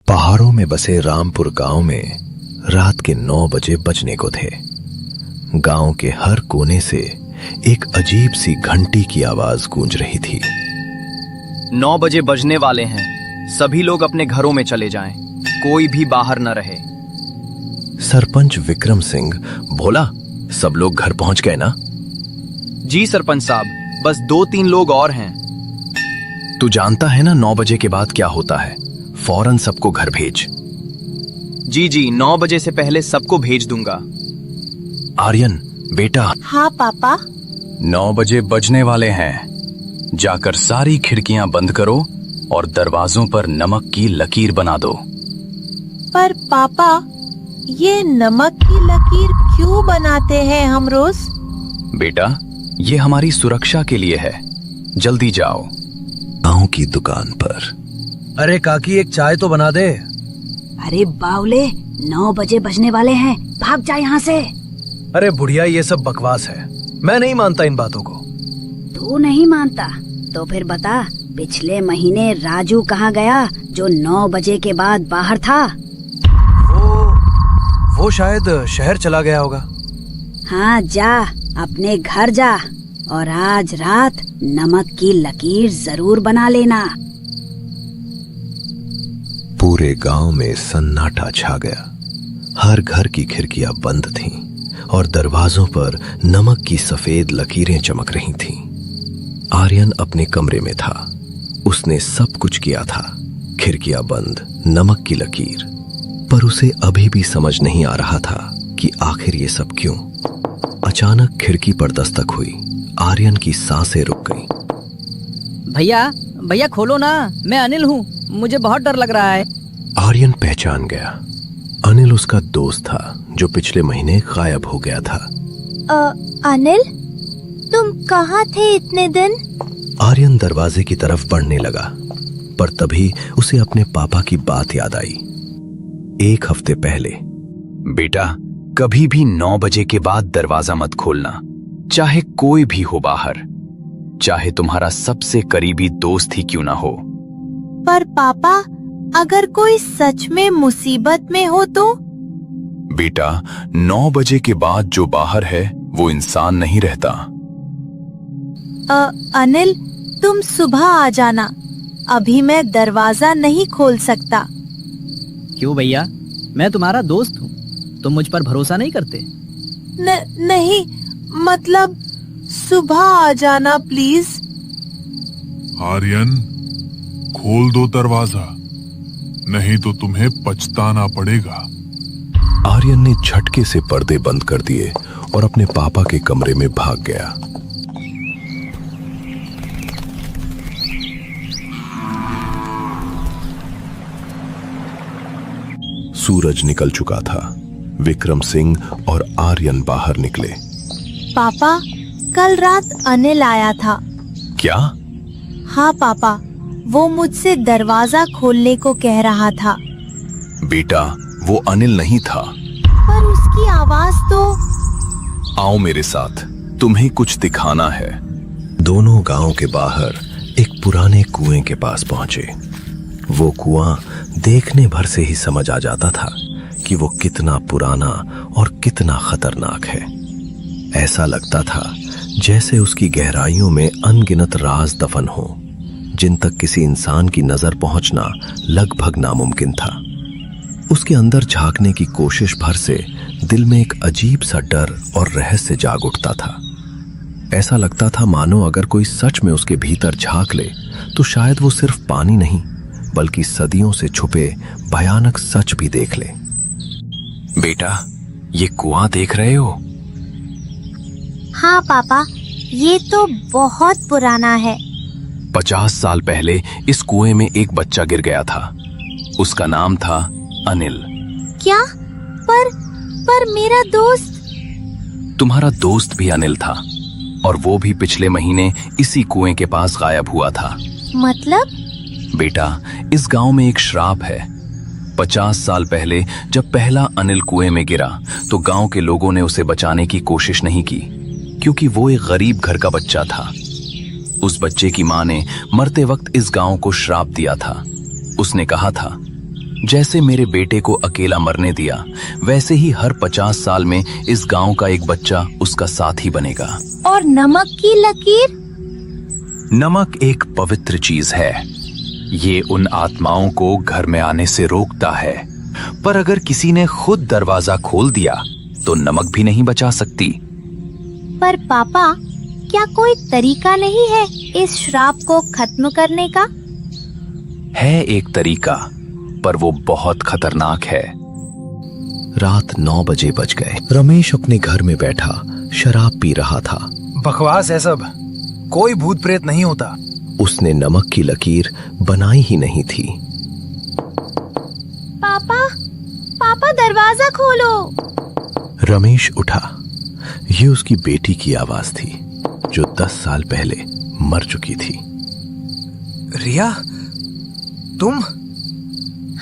पहाड़ों में बसे रामपुर गांव में रात के 9 बजे बजने को थे। गांव के हर कोने से एक अजीब सी घंटी की आवाज गूंज रही थी। 9 बजे बजने वाले हैं, सभी लोग अपने घरों में चले जाएं, कोई भी बाहर न रहे। सरपंच विक्रम सिंह बोला, सब लोग घर पहुंच गए ना? जी सरपंच साहब, बस 2-3 लोग और हैं। तू जानता है ना 9 बजे के बाद क्या होता है? फौरन सबको घर भेज। जी 9 बजे से पहले सबको भेज दूंगा। आर्यन बेटा। हाँ पापा। 9 बजे बजने वाले हैं, जाकर सारी खिड़कियां बंद करो और दरवाजों पर नमक की लकीर बना दो। पर पापा, ये नमक की लकीर क्यों बनाते हैं हम रोज? बेटा, ये हमारी सुरक्षा के लिए है। जल्दी जाओ। गांव की दुकान पर। अरे काकी, एक चाय तो बना दे। अरे बावले, 9 बजे बजने वाले हैं, भाग जा यहाँ से। अरे बुढ़िया, ये सब बकवास है, मैं नहीं मानता इन बातों को। तू नहीं मानता तो फिर बता, पिछले महीने राजू कहाँ गया जो 9 बजे के बाद बाहर था? वो शायद शहर चला गया होगा। हाँ, जा अपने घर जा और आज रात नमक की लकीर जरूर बना लेना। पूरे गांव में सन्नाटा छा गया। हर घर की खिड़कियां बंद थीं और दरवाजों पर नमक की सफेद लकीरें चमक रही थीं। आर्यन अपने कमरे में था। उसने सब कुछ किया था, खिड़कियां बंद, नमक की लकीर, पर उसे अभी भी समझ नहीं आ रहा था कि आखिर ये सब क्यों। अचानक खिड़की पर दस्तक हुई। आर्यन की सांसें रुक गईं। भैया खोलो ना, मैं अनिल हूँ, मुझे बहुत डर लग रहा है। आर्यन पहचान गया। अनिल उसका दोस्त था जो पिछले महीने गायब हो गया था। अनिल, तुम कहाँ थे इतने दिन? आर्यन दरवाजे की तरफ बढ़ने लगा, पर तभी उसे अपने पापा की बात याद आई। 1 हफ्ते पहले। बेटा, कभी भी 9 बजे के बाद दरवाजा मत खोलना, चाहे कोई भी हो बाहर, चाहे तुम्हारा सबसे करीबी दोस्त ही क्यों ना हो। पर पापा, अगर कोई सच में मुसीबत में हो तो? बेटा, 9 बजे के बाद जो बाहर है वो इंसान नहीं रहता। अनिल, तुम सुबह आ जाना, अभी मैं दरवाजा नहीं खोल सकता। क्यों भैया, मैं तुम्हारा दोस्त हूँ, तुम मुझ पर भरोसा नहीं करते? नहीं, मतलब सुबह आ जाना प्लीज। आर्यन, खोल दो दरवाजा, नहीं तो तुम्हें पछताना पड़ेगा। आर्यन ने झटके से पर्दे बंद कर दिए और अपने पापा के कमरे में भाग गया। सूरज निकल चुका था। विक्रम सिंह और आर्यन बाहर निकले। पापा, कल रात अनिल आया था। क्या? हाँ पापा, वो मुझसे दरवाजा खोलने को कह रहा था। बेटा, वो अनिल नहीं था। पर उसकी आवाज तो। आओ मेरे साथ, तुम्हें कुछ दिखाना है। दोनों गांव के बाहर एक पुराने कुएं के पास पहुंचे। वो कुआं देखने भर से ही समझ आ जाता था कि वो कितना पुराना और कितना खतरनाक है। ऐसा लगता था जैसे उसकी गहराइयों में अनगिनत राज दफन हो, जिन तक किसी इंसान की नजर पहुंचना लगभग नामुमकिन था। उसके अंदर झांकने की कोशिश भर से दिल में एक अजीब सा डर और रहस्य जाग उठता था। ऐसा लगता था मानो अगर कोई सच में उसके भीतर झांक ले तो शायद वो सिर्फ पानी नहीं, बल्कि सदियों से छुपे भयानक सच भी देख ले। बेटा, ये कुआं देख रहे हो? हाँ पापा, ये तो बहुत पुराना है। 50 साल पहले इस कुएं में एक बच्चा गिर गया था। उसका नाम था अनिल। क्या? पर मेरा दोस्त? तुम्हारा दोस्त भी अनिल था, और वो भी पिछले महीने इसी कुएं के पास गायब हुआ था। मतलब? बेटा, इस गांव में एक श्राप है। 50 साल पहले जब पहला अनिल कुएं में गिरा तो गांव के लोगों ने उसे बचाने की कोशिश नहीं की, क्योंकि वो एक गरीब घर का बच्चा था। उस बच्चे की मां ने मरते वक्त इस गांव को श्राप दिया था। उसने कहा था, जैसे मेरे बेटे को अकेला मरने दिया, वैसे ही हर 50 साल में इस गांव का एक बच्चा उसका साथी बनेगा। और नमक की लकीर? नमक एक पवित्र चीज है। ये उन आत्माओं को घर में आने से रोकता है, पर अगर किसी ने खुद दरवाजा खोल दिया तो नमक भी नहीं बचा सकती। पर पापा, क्या कोई तरीका नहीं है इस श्राप को खत्म करने का? है एक तरीका, पर वो बहुत खतरनाक है। रात 9 बजे बज गए। रमेश अपने घर में बैठा शराब पी रहा था। बकवास है सब, कोई भूत प्रेत नहीं होता। उसने नमक की लकीर बनाई ही नहीं थी। पापा, पापा दरवाजा खोलो। रमेश उठा। ये उसकी बेटी की आवाज थी, जो 10 साल पहले मर चुकी थी। रिया, तुम?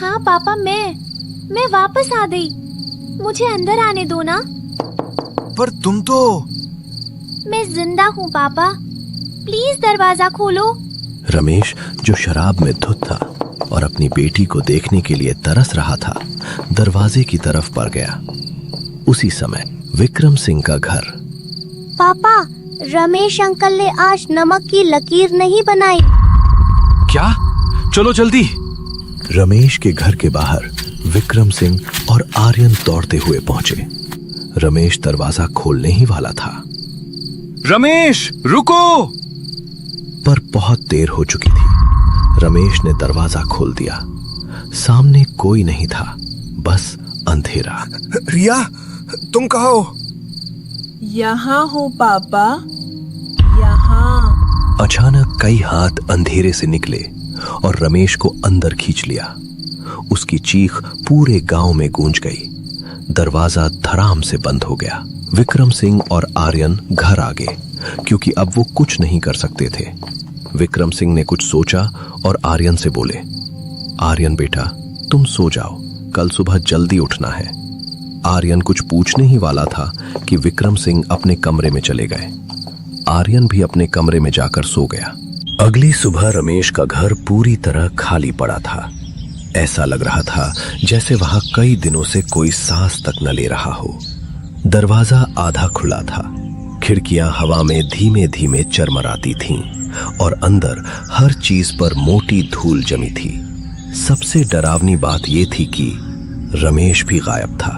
हाँ पापा, मैं वापस आ गई। मुझे अंदर आने दो ना। पर तुम तो... मैं जिंदा हूँ पापा, प्लीज दरवाजा खोलो। रमेश, जो शराब में धुत था और अपनी बेटी को देखने के लिए तरस रहा था, दरवाजे की तरफ बढ़ गया। उसी समय विक्रम सिंह का घर। पापा, रमेश अंकल ने आज नमक की लकीर नहीं बनाई। क्या? चलो जल्दी। रमेश के घर के बाहर विक्रम सिंह और आर्यन दौड़ते हुए पहुंचे। रमेश दरवाजा खोलने ही वाला था, रमेश रुको! पर बहुत देर हो चुकी थी। रमेश ने दरवाजा खोल दिया। सामने कोई नहीं था, बस अंधेरा। रिया, तुम कहाँ हो? यहाँ हो पापा, यहाँ। अचानक कई हाथ अंधेरे से निकले और रमेश को अंदर खींच लिया। उसकी चीख पूरे गांव में गूंज गई। दरवाजा धड़ाम से बंद हो गया। विक्रम सिंह और आर्यन घर आ गए, क्योंकि अब वो कुछ नहीं कर सकते थे। विक्रम सिंह ने कुछ सोचा और आर्यन से बोले, आर्यन बेटा, तुम सो जाओ, कल सुबह जल्दी उठना है। आर्यन कुछ पूछने ही वाला था कि विक्रम सिंह अपने कमरे में चले गए। आर्यन भी अपने कमरे में जाकर सो गया। अगली सुबह रमेश का घर पूरी तरह खाली पड़ा था। ऐसा लग रहा था जैसे वहां कई दिनों से कोई सांस तक न ले रहा हो। दरवाजा आधा खुला था, खिड़कियां हवा में धीमे धीमे चरमराती थीं और अंदर हर चीज पर मोटी धूल जमी थी। सबसे डरावनी बात यह थी कि रमेश भी गायब था,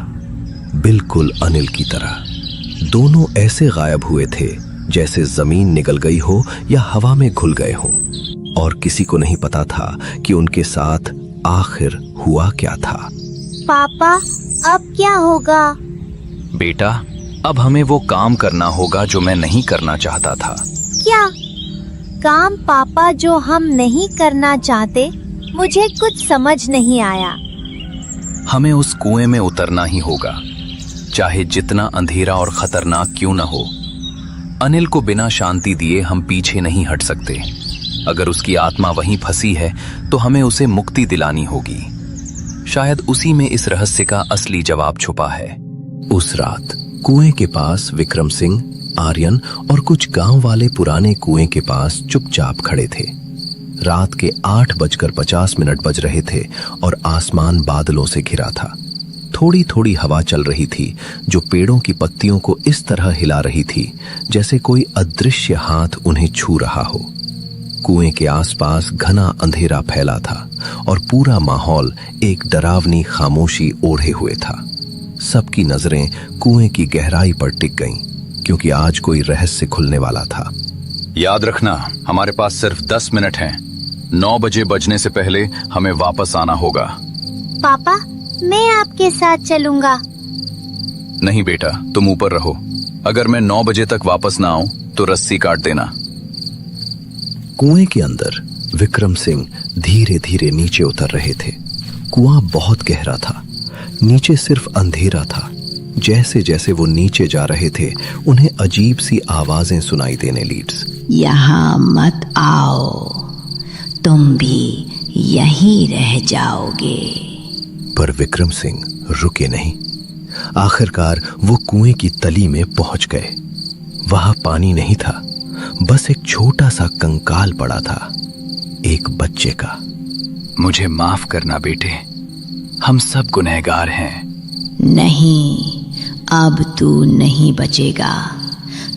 बिल्कुल अनिल की तरह। दोनों ऐसे गायब हुए थे जैसे जमीन निगल गई हो या हवा में घुल गए हों, और किसी को नहीं पता था कि उनके साथ आखिर हुआ क्या था। पापा, अब क्या होगा? बेटा, अब हमें वो काम करना होगा जो मैं नहीं करना चाहता था। क्या काम पापा जो हम नहीं करना चाहते? मुझे कुछ समझ नहीं आया। हमें उस कुएं में उतरना ही होगा, चाहे जितना अंधेरा और खतरनाक क्यों न हो। अनिल को बिना शांति दिए हम पीछे नहीं हट सकते। अगर उसकी आत्मा वहीं फंसी है तो हमें उसे मुक्ति दिलानी होगी। शायद उसी में इस रहस्य का असली जवाब छुपा है। उस रात कुएं के पास विक्रम सिंह, आर्यन और कुछ गांव वाले पुराने कुएं के पास चुपचाप खड़े थे। रात के 8:50 बज रहे थे और आसमान बादलों से घिरा था। थोड़ी थोड़ी हवा चल रही थी, जो पेड़ों की पत्तियों को इस तरह हिला रही थी जैसे कोई अदृश्य हाथ उन्हें छू रहा हो। कुएं के आसपास घना अंधेरा फैला था और पूरा माहौल एक डरावनी खामोशी ओढ़े हुए था। सबकी नजरें कुएं की गहराई पर टिक गईं, क्योंकि आज कोई रहस्य खुलने वाला था। याद रखना, हमारे पास सिर्फ 10 मिनट हैं। 9 बजे बजने से पहले हमें वापस आना होगा। पापा, मैं आपके साथ चलूंगा। नहीं बेटा, तुम ऊपर रहो। अगर मैं 9 बजे तक वापस ना आऊं तो रस्सी काट देना। कुएं के अंदर विक्रम सिंह धीरे धीरे नीचे उतर रहे थे। कुआं बहुत गहरा था, नीचे सिर्फ अंधेरा था। जैसे जैसे वो नीचे जा रहे थे, उन्हें अजीब सी आवाजें सुनाई देने लीड्स। यहाँ मत आओ, तुम भी यहीं रह जाओगे। पर विक्रम सिंह रुके नहीं। आखिरकार वो कुएं की तली में पहुंच गए। वहां पानी नहीं था, बस एक छोटा सा कंकाल पड़ा था, एक बच्चे का। मुझे माफ करना बेटे, हम सब गुनहगार हैं। नहीं, अब तू नहीं बचेगा।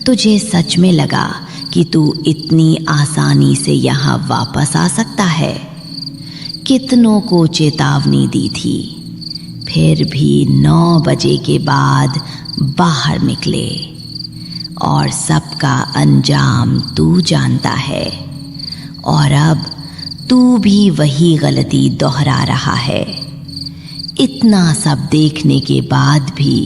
तुझे सच में लगा कि तू इतनी आसानी से यहाँ वापस आ सकता है? कितनों को चेतावनी दी थी, फिर भी 9 बजे के बाद बाहर निकले, और सबका अंजाम तू जानता है। और अब तू भी वही गलती दोहरा रहा है। इतना सब देखने के बाद भी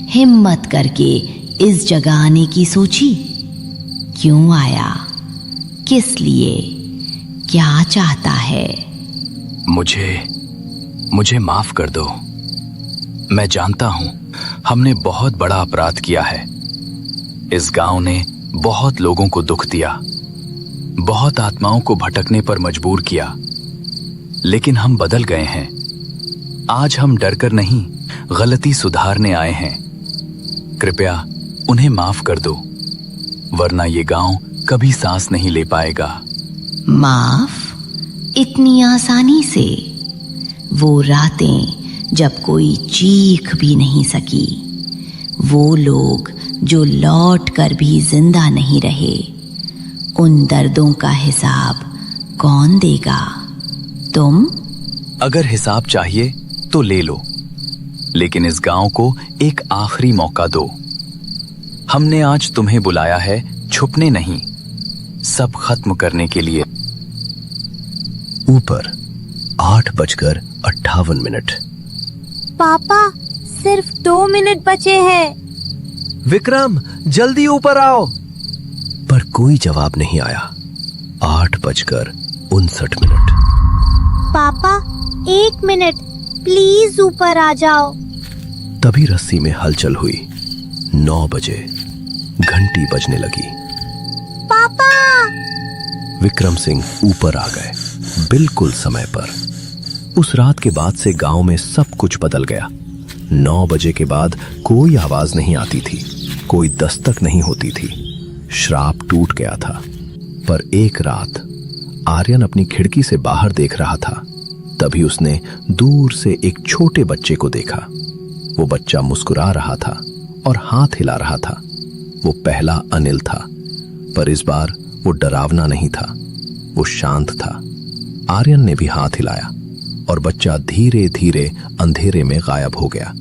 हिम्मत करके इस जगह आने की सोची? क्यों आया? किस लिए? क्या चाहता है? मुझे माफ कर दो। मैं जानता हूं हमने बहुत बड़ा अपराध किया है। इस गांव ने बहुत लोगों को दुख दिया, बहुत आत्माओं को भटकने पर मजबूर किया, लेकिन हम बदल गए हैं। आज हम डरकर नहीं, गलती सुधारने आए हैं। कृपया उन्हें माफ कर दो, वरना ये गांव कभी सांस नहीं ले पाएगा। माफ? इतनी आसानी से? वो रातें जब कोई चीख भी नहीं सकी, वो लोग जो लौट कर भी जिंदा नहीं रहे, उन दर्दों का हिसाब कौन देगा? तुम? अगर हिसाब चाहिए तो ले लो, लेकिन इस गांव को एक आखिरी मौका दो। हमने आज तुम्हें बुलाया है छुपने नहीं, सब खत्म करने के लिए। ऊपर 8:58। पापा, सिर्फ 2 मिनट बचे हैं। विक्रम, जल्दी ऊपर आओ। पर कोई जवाब नहीं आया। 8:59। पापा, 1 मिनट, प्लीज ऊपर आ जाओ। तभी रस्सी में हलचल हुई। 9 बजे घंटी बजने लगी। पापा! विक्रम सिंह ऊपर आ गए, बिल्कुल समय पर। उस रात के बाद से गांव में सब कुछ बदल गया। 9 बजे के बाद कोई आवाज नहीं आती थी, कोई दस्तक नहीं होती थी। श्राप टूट गया था। पर एक रात आर्यन अपनी खिड़की से बाहर देख रहा था। तभी उसने दूर से एक छोटे बच्चे को देखा। वो बच्चा मुस्कुरा रहा था और हाथ हिला रहा था। वो पहला अनिल था, पर इस बार वो डरावना नहीं था, वो शांत था। आर्यन ने भी हाथ हिलाया और बच्चा धीरे धीरे अंधेरे में गायब हो गया।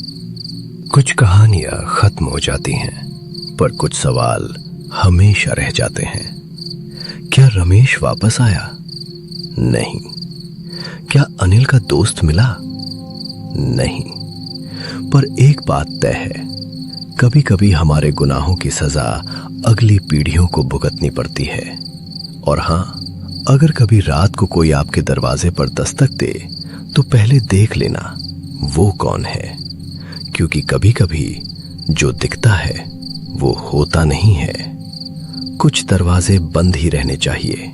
कुछ कहानियां खत्म हो जाती हैं, पर कुछ सवाल हमेशा रह जाते हैं। क्या रमेश वापस आया? नहीं। क्या अनिल का दोस्त मिला? नहीं। पर एक बात तय है, कभी कभी हमारे गुनाहों की सजा अगली पीढ़ियों को भुगतनी पड़ती है। और हां, अगर कभी रात को कोई आपके दरवाजे पर दस्तक दे तो पहले देख लेना वो कौन है, क्योंकि कभी कभी जो दिखता है वो होता नहीं है। कुछ दरवाजे बंद ही रहने चाहिए,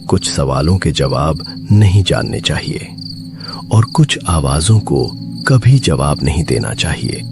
कुछ सवालों के जवाब नहीं जानने चाहिए, और कुछ आवाजों को कभी जवाब नहीं देना चाहिए।